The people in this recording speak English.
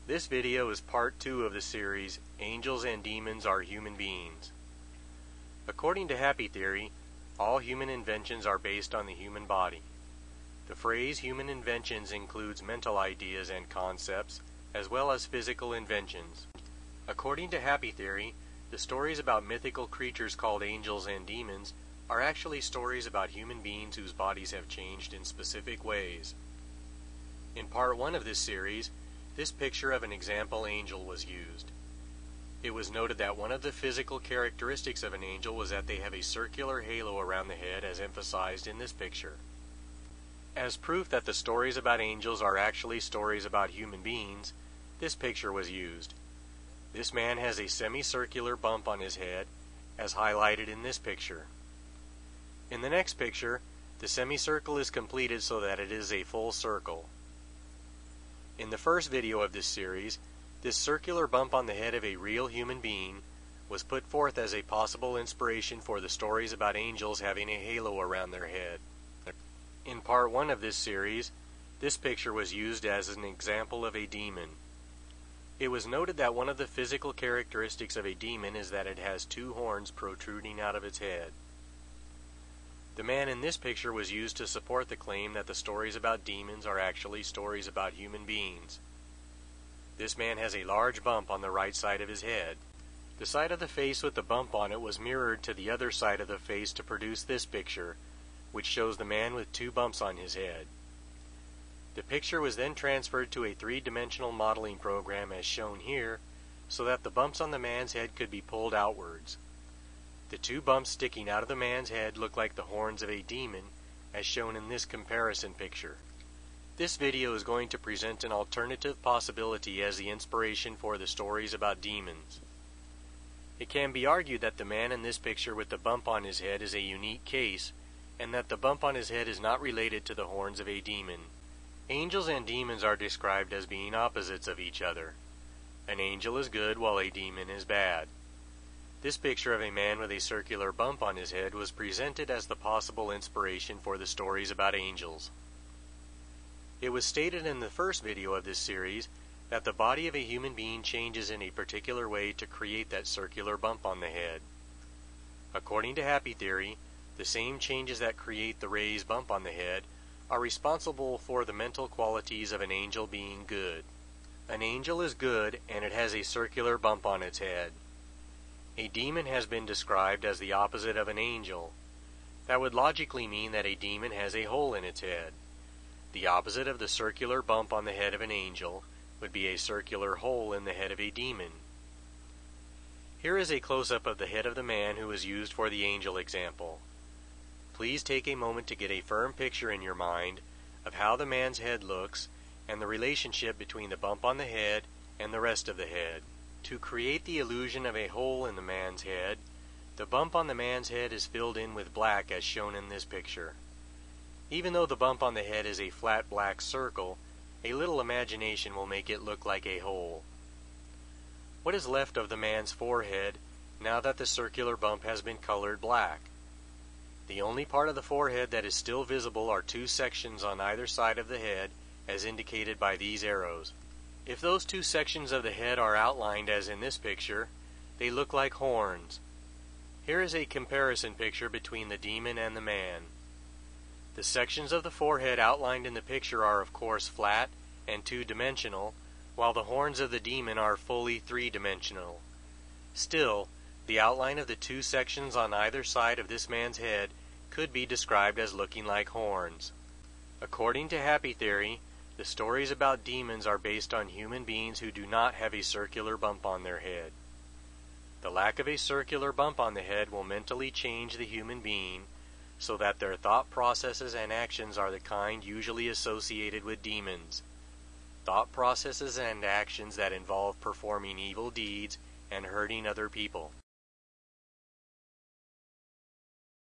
This video is part 2 of the series, Angels and Demons Are Human Beings. According to Happeh Theory, all human inventions are based on the human body. The phrase human inventions includes mental ideas and concepts, as well as physical inventions. According to Happeh Theory, the stories about mythical creatures called angels and demons are actually stories about human beings whose bodies have changed in specific ways. In part 1 of this series, this picture of an example angel was used. It was noted that one of the physical characteristics of an angel was that they have a circular halo around the head, as emphasized in this picture. As proof that the stories about angels are actually stories about human beings, this picture was used. This man has a semicircular bump on his head, as highlighted in this picture. In the next picture, the semicircle is completed so that it is a full circle. In the first video of this series, this circular bump on the head of a real human being was put forth as a possible inspiration for the stories about angels having a halo around their head. In part 1 of this series, this picture was used as an example of a demon. It was noted that one of the physical characteristics of a demon is that it has 2 horns protruding out of its head. The man in this picture was used to support the claim that the stories about demons are actually stories about human beings. This man has a large bump on the right side of his head. The side of the face with the bump on it was mirrored to the other side of the face to produce this picture, which shows the man with 2 bumps on his head. The picture was then transferred to a 3-dimensional modeling program as shown here, so that the bumps on the man's head could be pulled outwards. The 2 bumps sticking out of the man's head look like the horns of a demon, as shown in this comparison picture. This video is going to present an alternative possibility as the inspiration for the stories about demons. It can be argued that the man in this picture with the bump on his head is a unique case, and that the bump on his head is not related to the horns of a demon. Angels and demons are described as being opposites of each other. An angel is good while a demon is bad. This picture of a man with a circular bump on his head was presented as the possible inspiration for the stories about angels. It was stated in the first video of this series that the body of a human being changes in a particular way to create that circular bump on the head. According to Happeh Theory, the same changes that create the raised bump on the head are responsible for the mental qualities of an angel being good. An angel is good and it has a circular bump on its head. A demon has been described as the opposite of an angel. That would logically mean that a demon has a hole in its head. The opposite of the circular bump on the head of an angel would be a circular hole in the head of a demon. Here is a close-up of the head of the man who was used for the angel example. Please take a moment to get a firm picture in your mind of how the man's head looks and the relationship between the bump on the head and the rest of the head. To create the illusion of a hole in the man's head, the bump on the man's head is filled in with black as shown in this picture. Even though the bump on the head is a flat black circle, a little imagination will make it look like a hole. What is left of the man's forehead now that the circular bump has been colored black? The only part of the forehead that is still visible are 2 sections on either side of the head, as indicated by these arrows. If those 2 sections of the head are outlined as in this picture, they look like horns. Here is a comparison picture between the demon and the man. The sections of the forehead outlined in the picture are of course flat and 2-dimensional, while the horns of the demon are fully 3-dimensional. Still, the outline of the 2 sections on either side of this man's head could be described as looking like horns. According to Happeh Theory, the stories about demons are based on human beings who do not have a circular bump on their head. The lack of a circular bump on the head will mentally change the human being so that their thought processes and actions are the kind usually associated with demons. Thought processes and actions that involve performing evil deeds and hurting other people.